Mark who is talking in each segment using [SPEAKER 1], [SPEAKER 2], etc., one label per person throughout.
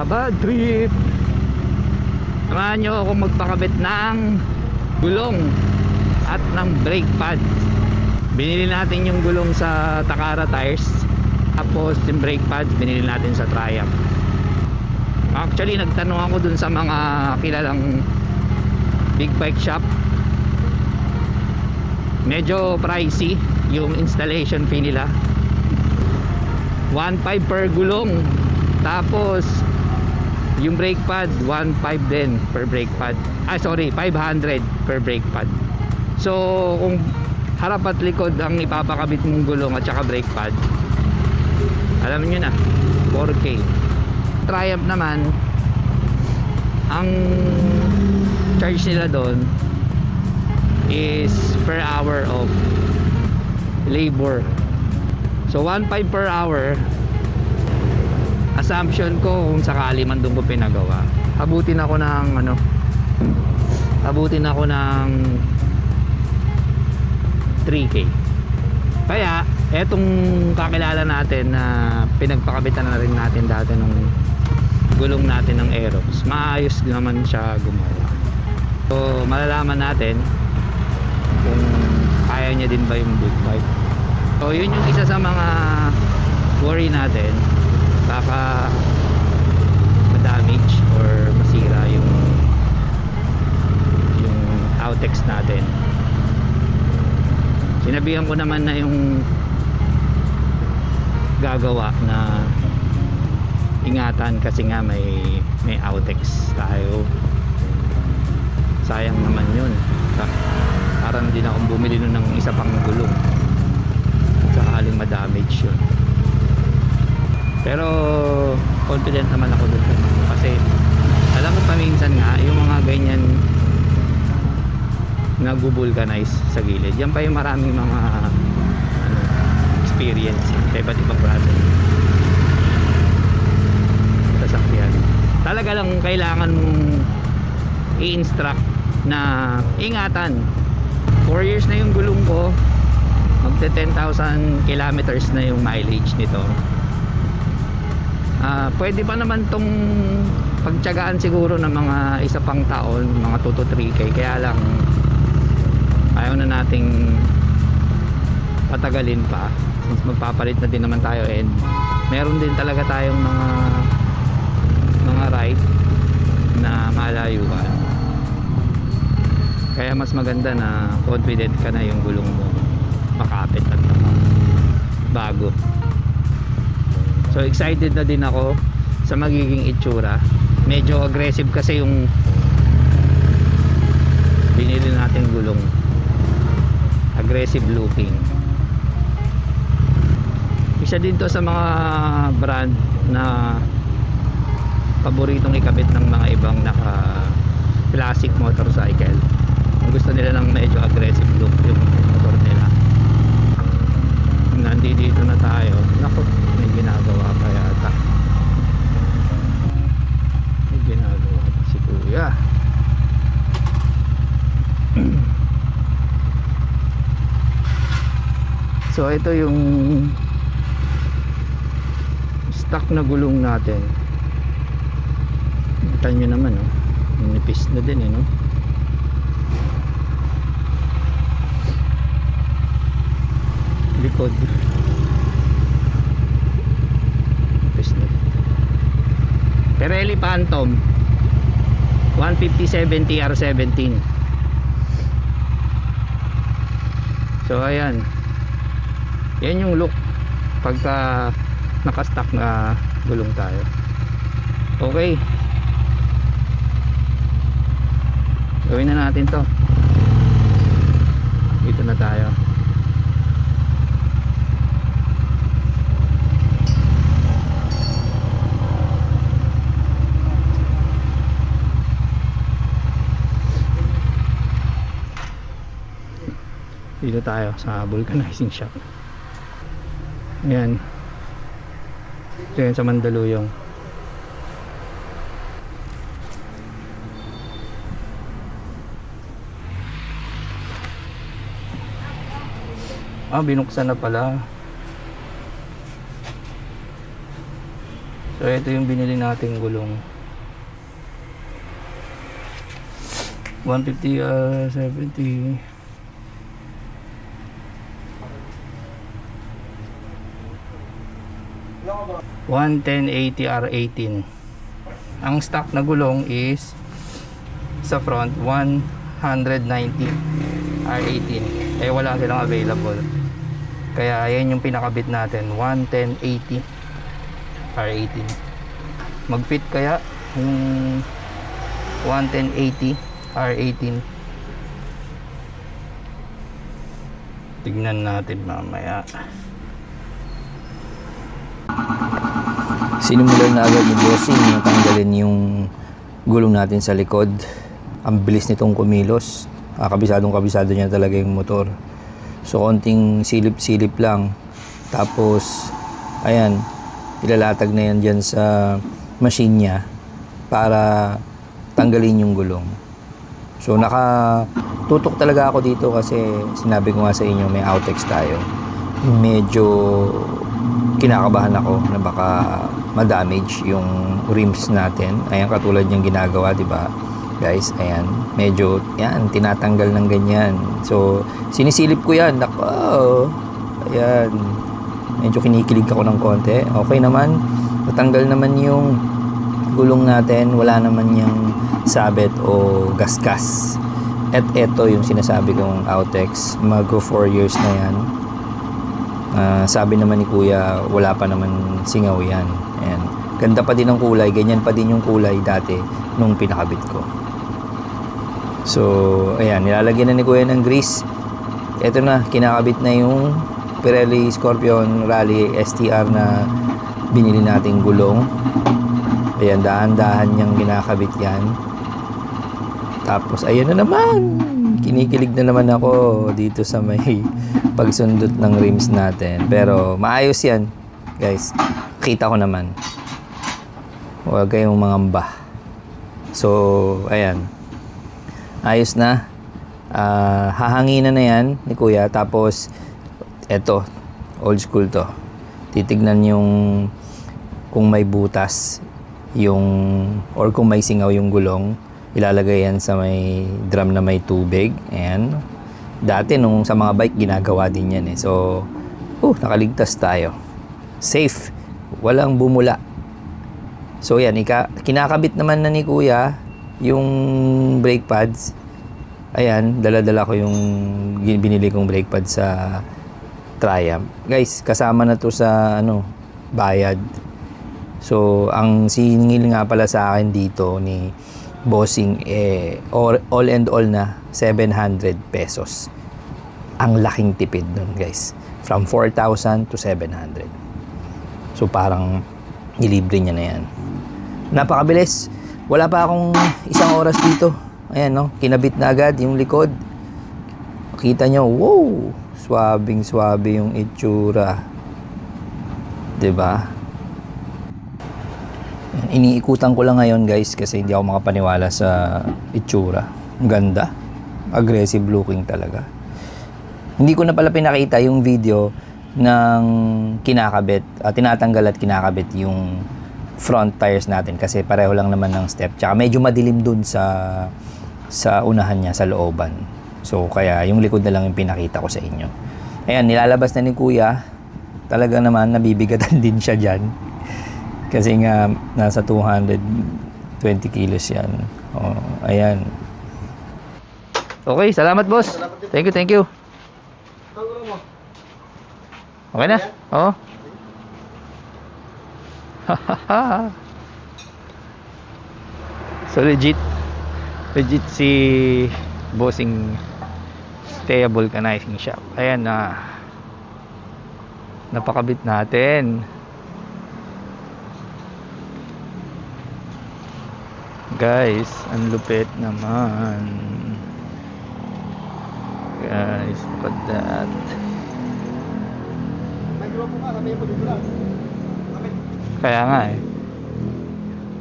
[SPEAKER 1] Bad trip. Samahan nyo ako magpakabit ng gulong at ng brake pad. Binili natin yung gulong sa Takara Tires, tapos yung brake pad binili natin sa Triumph. Actually nagtanong ako dun sa mga kilalang big bike shop. Medyo pricey yung installation fee nila, 1.5 per gulong. Tapos yung brake pad 1.5 din per brake pad. 500 per brake pad. So kung harap at likod ang ipapakabit mong gulong at saka brake pad, alam niyo na, 4K. Triumph naman, ang charge nila doon is per hour of labor. So 1.5 per hour. Assumption ko kung sakali man doon ko pinagawa, abutin ako ng 3K. Kaya etong kakilala natin na pinagpakabitan na rin natin dati ng gulong natin ng Aerox, maayos naman siya gumawa. So malalaman natin kung kaya niya din ba yung big bike. So yun yung isa sa mga worry natin, baka ma-damage or masira yung Autex natin. Sinabihan ko naman na yung gagawa na ingatan kasi nga may Autex tayo. Sayang naman yun. Parang hindi na akong bumili nun ng isa pang gulong sakaling ma-damage yun. Pero confident naman ako dun kasi alam mo paminsan nga yung mga ganyan nag-vulcanize sa gilid, yan pa yung maraming mga experience sa iba't ibang klase sasakyan. Talaga lang kailangan mong i-instruct na ingatan. 4 years na yung gulong ko, magte 10,000 kilometers na yung mileage nito. Pwede pa naman tong pagtiyagaan siguro ng mga isa pang taon, mga 2 to 3K. Kaya lang ayaw na nating patagalin pa since magpapalit na din naman tayo, and meron din talaga tayong mga ride na malayuan. Kaya mas maganda na confident ka na yung gulong mo makapit at bago. So excited na din ako sa magiging itsura. Medyo aggressive kasi yung binili natin gulong, aggressive looking. Isa din to sa mga brand na paboritong ikabit ng mga ibang naka classic motorcycle. Gusto nila ng medyo aggressive look yung motor nila. Nandito na tayo. Naku, may ginagawa pa yata. May ginagawa pa si kuya. So ito yung stock na gulong natin. Kita nyo naman, oh. Nipis na din, no? Likod nipis na. Pirelli Phantom 150/70 R17. So ayan, yan yung look pagka nakastock na gulong tayo. Okay, gawin na natin to. Dito na tayo. Dito tayo sa vulcanizing shop. Ayan, ito yan sa Mandaluyong. Binuksan na pala. So
[SPEAKER 2] So ito yung binili nating gulong. 150 70. $110.80 R18. Ang stock na gulong is sa front 190 R18. Eh wala silang available. Kaya ayan yung pinakabit natin, 110.80 R18. Mag-fit kaya yung 110.80 R18. Tignan natin mamaya. Sinimulan na agad ni Bossing na tanggalin yung gulong natin sa likod. Ang bilis nitong kumilos. Kabisadong-kabisado niya talaga yung motor. So konting silip-silip lang. Tapos ayan, ilalatag na yan dyan sa machine niya para tanggalin yung gulong. So nakatutok talaga ako dito kasi sinabi ko nga sa inyo may outex tayo. Medyo kinakabahan ako na baka ma-damage yung rims natin. Ayan, katulad yung ginagawa, di ba? Guys, ayan, medyo yan, tinatanggal ng ganyan. So sinisilip ko yan. Nako, ayan, medyo kinikilig ako ng konti. Okay naman, natanggal naman yung gulong natin, wala naman yung sabit o gasgas. At eto yung sinasabi kong outex, mag-go 4 years na yan. Sabi naman ni kuya, wala pa naman singaw yan. Ayan. Ganda pa din ang kulay, ganyan pa din yung kulay dati nung pinakabit ko. So ayan, nilalagyan na ni kuya ng grease. Eto na, kinakabit na yung Pirelli Scorpion Rally STR na binili nating gulong. Ayan, dahan-dahan niyang kinakabit yan. Tapos ayan na naman, kinikilig na naman ako dito sa may pagsundot ng rims natin. Pero maayos yan, guys. Kita ko naman. Huwag kayong mangamba. So ayan, ayos na. Hahanginan na yan ni kuya. Tapos eto, old school to. Titignan yung kung may butas yung or kung may singaw yung gulong, ilalagay yan sa may drum na may tubig. Ayan. Dati nung sa mga bike ginagawa din yan eh. So nakaligtas tayo. Safe, walang bumula. So yan, kinakabit naman na ni kuya yung brake pads. Ayan, dala-dala ko yung binili kong brake pads sa Triumph. Guys, kasama na to sa bayad. So ang singil nga pala sa akin dito ni Bossing all and all na 700 pesos. Ang laking tipid nun, guys. From 4,000 to 700. So parang nilibre niya na yan. Napakabilis. Wala pa akong isang oras dito. Ayan, no? Kinabit na agad yung likod. Kita nyo, wow! Swabing-swabe yung itsura. 'Di ba? Iniikutan ko lang ngayon, guys, kasi hindi ako makapaniwala sa itsura. Ang ganda. Aggressive looking talaga. Hindi ko na pala pinakita yung video ng kinakabit, tinatanggal at kinakabit yung front tires natin kasi pareho lang naman ng step. Tsaka medyo madilim dun sa unahan niya, sa looban. So kaya yung likod na lang yung pinakita ko sa inyo. Ayan, nilalabas na ni kuya. Talaga naman nabibigatan din siya dyan. Kasi nga nasa 220 kilos yan. Ayan. Okay, salamat boss. Thank you. Okay na? Oo. So legit si Bossing Stay Vulcanizing Shop. Ayan na. Napakabit natin. Guys, ang lupit naman. Guys, look at that. Kaya nga eh.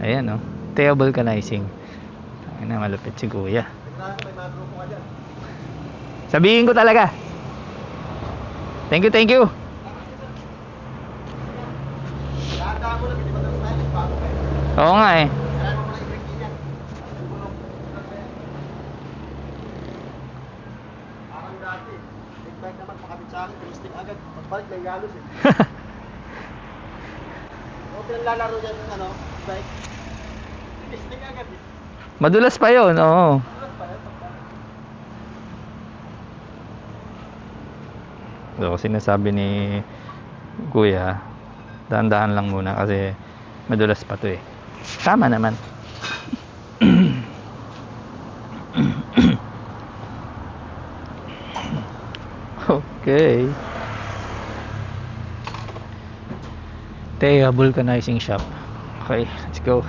[SPEAKER 2] Ayan oh, Stay Vulcanizing. Ay na, malupit si kuya. Sabihin ko talaga. Thank you.
[SPEAKER 1] Oo nga eh.
[SPEAKER 3] Parang dati, big bike naman makabit sa akin, tumisting agad. Pagbalik may galos eh. O pinaglalaro dyan ng ano, bike. Tumisting agad eh.
[SPEAKER 1] Madulas pa yun, oo. So, sinasabi ni Kuya, dahan-dahan lang muna kasi madulas pa to eh. Tama naman. Okay. Teya Vulcanizing Shop. Okay, let's go.